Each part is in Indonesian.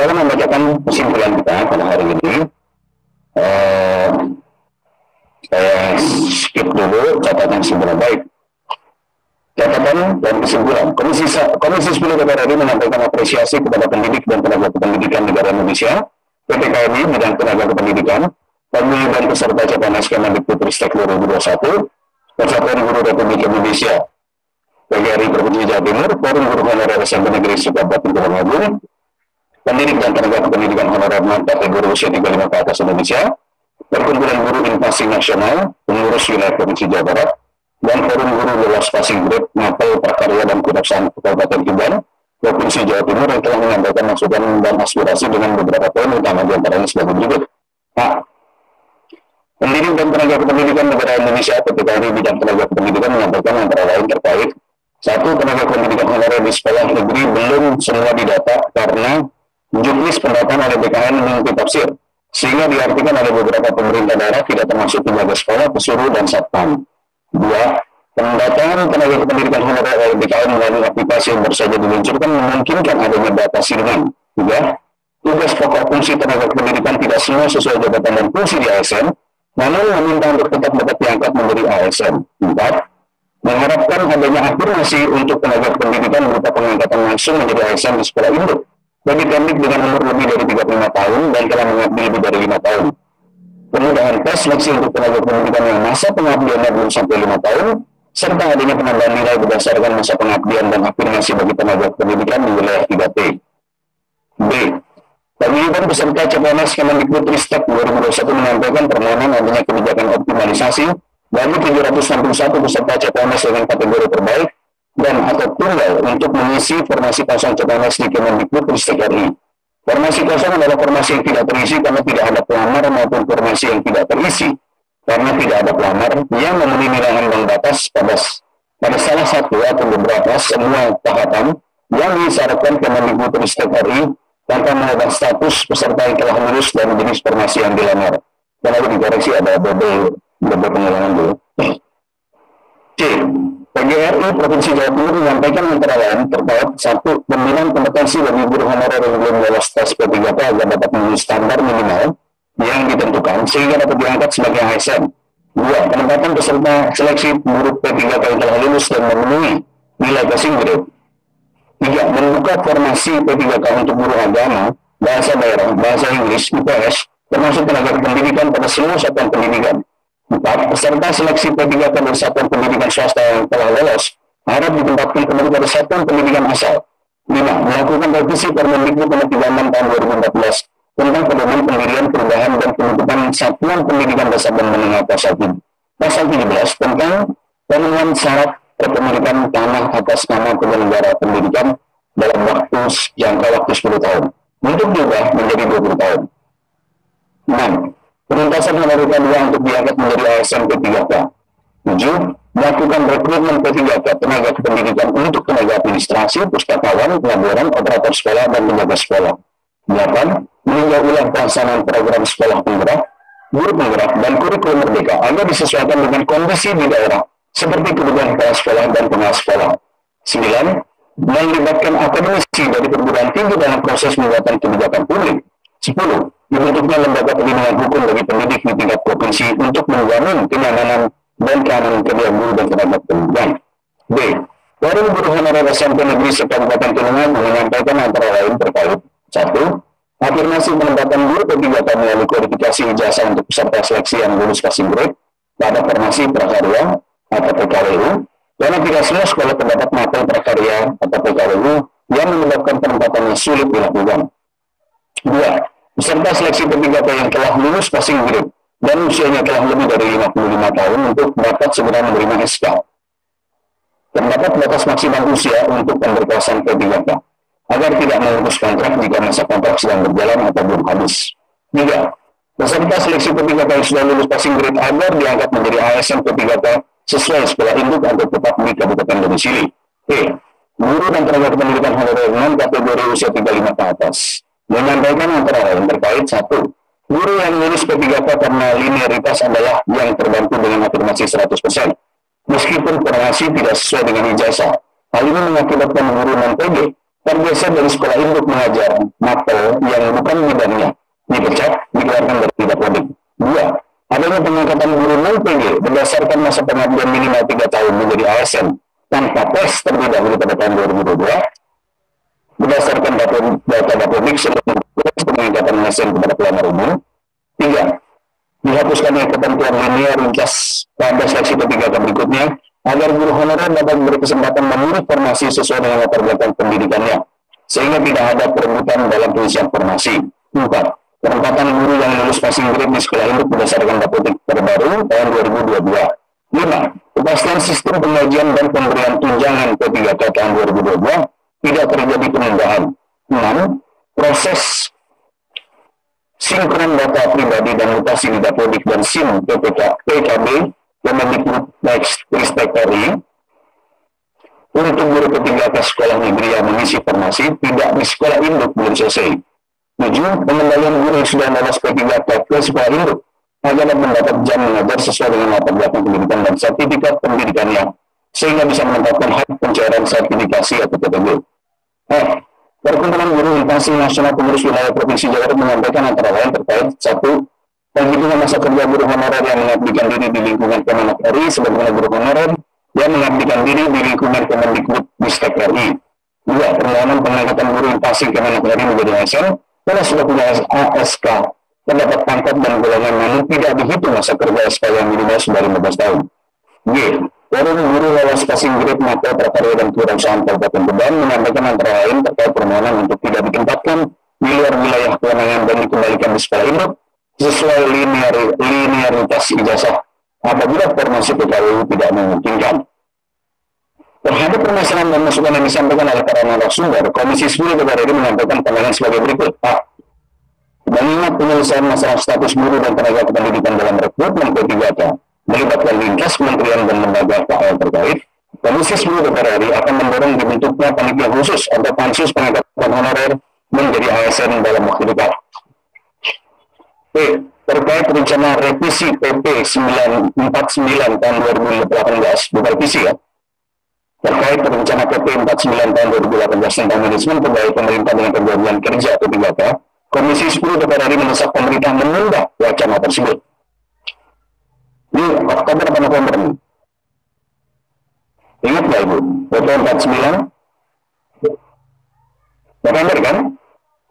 Saya akan membacakan kesimpulan kita pada hari ini. Saya skip dulu catatan kesimpulan. Baik. Catatan dan kesimpulan. Komisi 10 DPR RI menyampaikan apresiasi kepada pendidik dan tenaga kependidikan negara Indonesia, PPKMI bidang tenaga kependidikan, pemilih dan peserta CPNS Kemendikbudristek 2021, Persatuan Guru Republik Indonesia, PGRI Provinsi Jawa Timur, Forum Guru Honorer SMP Negeri Kabupaten Tulungagung, pendidik dan tenaga kependidikan honorer non-kategori usia 35 ke atas Indonesia, Perkumpulan Guru Inflasi Nasional, pengurus wilayah Provinsi Jawa Barat, dan Forum Guru Luas Passing Grade, Mapel Prakarya dan Kejaksaan Kabupaten Tuban, Provinsi Jawa Timur yang telah menyampaikan masukan dan aspirasi dengan beberapa poin utama diantaranya sebagai berikut. A. Pendidik dan tenaga kependidikan negara Indonesia PPKMI bidang tenaga kependidikan menyampaikan antara lain terkait 1. Tenaga kependidikan honorer di sekolah negeri belum semua didata karena juknis pendataan oleh BKN mengikuti tafsir, sehingga diartikan oleh beberapa pemerintah daerah tidak termasuk penjaga sekolah, pesuruh, dan satpam. 2. Pendataan tenaga kependidikan honorer oleh BKN melalui aplikasi yang baru saja diluncurkan memungkinkan adanya data siringan. 3. Tugas pokok fungsi tenaga kependidikan tidak semua sesuai jabatan dan fungsi di ASN, namun meminta untuk tetap dapat diangkat menjadi ASN. 4. Mengharapkan adanya afirmasi untuk tenaga kependidikan berupa pengangkatan langsung menjadi ASN di sekolah induk bagi teknik dengan umur lebih dari 35 tahun dan telah mengabdi lebih dari 5 tahun. Kemudahan tes seleksi untuk tenaga kependidikan yang masa pengabdiannya belum sampai 5 tahun, serta adanya penambahan nilai berdasarkan masa pengabdian dan afirmasi bagi tenaga kependidikan di wilayah 3T. B. Pemilihan peserta CPNS Kemendikbudristek 2021 menyampaikan permohonan adanya kebijakan optimalisasi bagi 761 peserta CPNS dengan kategori terbaik dan atau tunggal untuk mengisi formasi kosong CPNS di Kemendikbudristek RI. Formasi kosong adalah formasi yang tidak terisi karena tidak ada pelamar maupun formasi yang tidak terisi karena tidak ada pelamar yang memenuhi nilai ambang batas pada salah satu atau beberapa semua tahapan yang disyaratkan Kemendikbudristek RI tanpa mengubah status peserta yang telah lulus dan jenis formasi yang dilamar. Dan lalu dikoreksi ada double pengulangan dulu. C. PGRI Provinsi Jawa Timur menyampaikan antara lain terkait 1. Pembinaan kompetensi bagi guru honorer yang belum lolos tes P3K agar dapat memenuhi standar minimal yang ditentukan sehingga dapat diangkat sebagai ASN. 2. Penempatan peserta seleksi guru P3K yang telah lulus dan memenuhi nilai passing grade. 3. Membuka formasi P3K untuk guru agama, bahasa daerah, bahasa Inggris, IPS, termasuk tenaga pendidikan pada semua satuan pendidikan. 4. Peserta seleksi P3K dari satuan pendidikan swasta yang telah lolos harap ditempatkan kembali pada satuan pendidikan asal. 5. Melakukan revisi Permendikbud Nomor 36 Tahun 2014 tentang pedoman pendirian, perubahan, dan penutupan satuan pendidikan dasar dan menengah pasal 17 tentang pemenuhan syarat kepemilikan tanah atas nama penyelenggara pendidikan dalam jangka waktu 10 tahun untuk diubah menjadi 20 tahun. 6. Penuntasan honorer K2 untuk diangkat menjadi ASN P3K. 7. Melakukan rekrutmen P3K tenaga kependidikan untuk tenaga administrasi, pustakawan, pelaburan, operator sekolah, dan penjaga sekolah. 8. Meninjau ulang pelaksanaan program sekolah penggerak, guru penggerak, dan kurikulum merdeka agar disesuaikan dengan kondisi di daerah seperti kebutuhan kepala sekolah dan pengawas sekolah. 9. Melibatkan akademisi dari perguruan tinggi dalam proses pembuatan kebijakan publik. 10. Dibentuknya lembaga perlindungan hukum bagi pendidik di tingkat provinsi untuk menjamin kenyamanan dan keamanan kerja guru dan tenaga pendidikan. B. Forum Guru Honorer SMP Negeri Kabupaten Tulungagung menyampaikan antara lain terkait 1. Afirmasi penempatan guru P3K melalui kualifikasi ijazah untuk peserta seleksi yang lulus passing grade pada formasi prakarya atau PKWU, karena tidak semua sekolah terdapat mapel prakarya atau PKWU yang menyebabkan penempatannya sulit dilakukan. 2. Peserta seleksi P3K yang telah lulus passing grade dan usianya telah lebih dari 55 tahun untuk dapat segera menerima SK. Terdapat batas maksimal usia untuk pemberkasan P3K agar tidak memutus kontrak jika masa kontrak sedang berjalan atau belum habis. 3. Peserta seleksi P3K yang sudah lulus passing grade agar diangkat menjadi ASN P3K sesuai sekolah induk atau tetap di kabupaten domisili. E. Guru dan tenaga kependidikan honorer non kategori usia 35 ke atas menyampaikan antara lain terkait 1. Guru yang lulus P3K karena linearitas adalah yang terbantu dengan afirmasi 100%. Meskipun formasi tidak sesuai dengan ijazah, hal ini mengakibatkan guru non-PG tergeser dari sekolah induk mengajar mapel yang bukan bidangnya, dipecat, dikeluarkan dari Dapodik. 2. Adanya pengangkatan guru non-PG berdasarkan masa pengabdian minimal 3 tahun menjadi ASN tanpa tes terlebih dahulu pada tahun 2022. Berdasarkan data Dapodik sebelum pengangkatan ASN kepada pelamar umum. 3. Dihapuskannya ketentuan linearitas pada seleksi P3K berikutnya agar guru honorer dapat berkesempatan memilih formasi sesuai dengan latar belakang pendidikannya, sehingga tidak ada perebutan dalam pengisian formasi. 4. Penempatan guru yang lulus passing grade di sekolah induk berdasarkan Dapodik terbaru tahun 2022. 5. Kepastian sistem pengajian dan pemberian tunjangan P3K tahun 2022 tidak terjadi penundaan. 6. Proses sinkron data pribadi dan mutasi di Dapodik dan SIM PKB Kemendikbudristek RI untuk guru P3K sekolah negeri yang mengisi formasi tidak di sekolah induk belum selesai. 7. Pengembalian guru yang sudah lolos P3K ke sekolah induk agar mendapat jam mengajar sesuai dengan latar belakang pendidikan dan sertifikat pendidikannya, sehingga bisa menetapkan hak pencairan sertifikasi atau PTG. Perkumpulan Guru Instansi Nasional Pengurus Wilayah Provinsi Jawa Barat menyampaikan antara lain terkait 1. Penghitungan masa kerja guru honorer yang mengabdikan diri di lingkungan Kemenak RI sebagaimana guru honorer yang mengabdikan diri di lingkungan Kemendikbudristek RI. 2. Permohonan pengangkatan guru instansi Kemenak RI menjadi ASN karena sudah punya ASK, terdapat pangkat dan golongan namun tidak dihitung masa kerja SK yang minimal sudah 15 tahun. G. Forum Guru Lolos Passing Grade Mapel Prakarya dan Kewirausahaan Kabupaten Tuban menyampaikan antara lain terkait permohonan untuk tidak ditempatkan di luar wilayah kewenangan dan dikembalikan di sekolah induk sesuai linearitas ijazah apabila formasi PKWU tidak memungkinkan. Terhadap permasalahan dan masukan yang disampaikan oleh para narasumber, Komisi 10 DPR RI menyampaikan pandangan sebagai berikut. A. Mengingat penyelesaian masalah status guru dan tenaga kependidikan dalam rekrutmen P3K melibatkan lintas kementerian dan lembaga KL terkait, Komisi 10 DPR RI akan mendorong dibentuknya panitia khusus atau pansus pengangkatan honorer menjadi ASN dalam waktu dekat. B. Terkait rencana revisi PP 949 tahun 2018, bukan revisi ya, terkait rencana PP 49 tahun 2018 tentang manajemen pegawai pemerintah dengan perjanjian kerja atau P3K, Komisi 10 DPR RI mendesak pemerintah menunda wacana tersebut. Ini Oktober atau November nih? Ingat nggak Ibu? PP 49 November kan?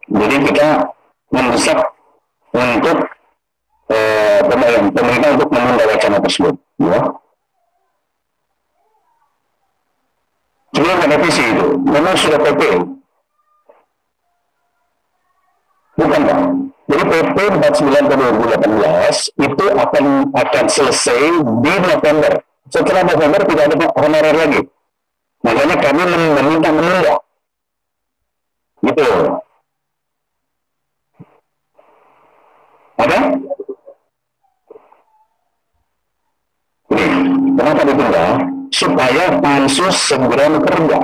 Jadi kita mendesak untuk pemerintah untuk menunda wacana tersebut. Ya. Sebelum revisi itu, memang sudah PP. Bukan Pak. Jadi PP 49 tahun 2018 itu akan selesai di November. Setelah November tidak ada honorer lagi. Makanya kami meminta menunda. Gitu. Ada? Ini, kenapa ditunda? Supaya pansus segera bekerja.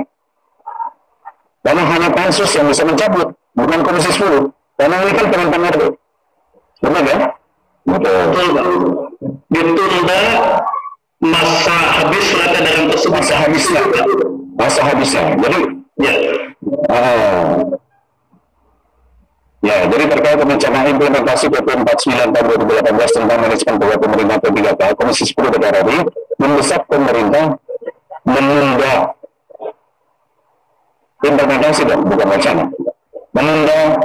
Karena hanya pansus yang bisa mencabut, bukan Komisi 10. Karena ini kan Kemenpan RB. Benar kan? Betul. Ditunda masa habis surat edaran tersebut. Masa habisnya. Jadi, ya. Jadi terkait rencana implementasi PP 49 tahun 2018 tentang manajemen pegawai pemerintah P3K, Komisi 10 DPR RI mendesak pemerintah menunda implementasi dong, bukan wacana. Menunda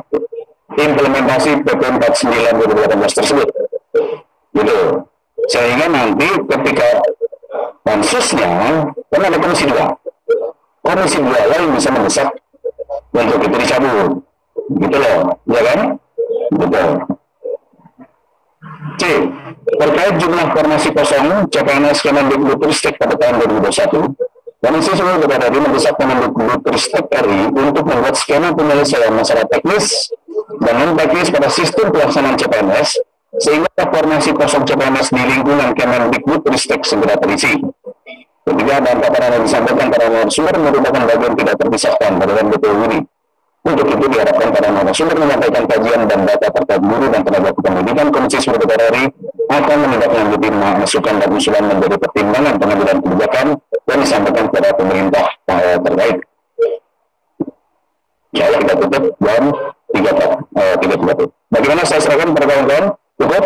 implementasi PP 49 2018 tersebut. Gitu. Sehingga nanti ketika pansusnya, kan ada Komisi 2. Komisi 2 lah yang bisa mendesak untuk itu dicabut. Gitu loh, ya kan? Betul. C. Terkait jumlah formasi kosong CPNS Kemendikbudristek pada tahun 2021, Komisi 10 DPR RI mendesak Kemendikbudristek RI untuk membuat skema penyelesaian masalah teknis dan non-teknis pada sistem pelaksanaan CPNS sehingga formasi kosong CPNS di lingkungan Kemendikbudristek segera terisi. Ketiga, dan paparan yang disampaikan para narasumber merupakan bagian tidak terpisahkan pada BPU ini. Untuk itu diharapkan para narasumber menyampaikan kajian dan data terkait guru dan tenaga kependidikan. Komisi 10 DPR RI akan menindaklanjuti masukan dan usulan menjadi pertimbangan pengambilan kebijakan dan disampaikan kepada pemerintah terkait. Insya Allah kita tutup jam 3.30. Bagaimana, saya serahkan kepada kawan-kawan? Cukup?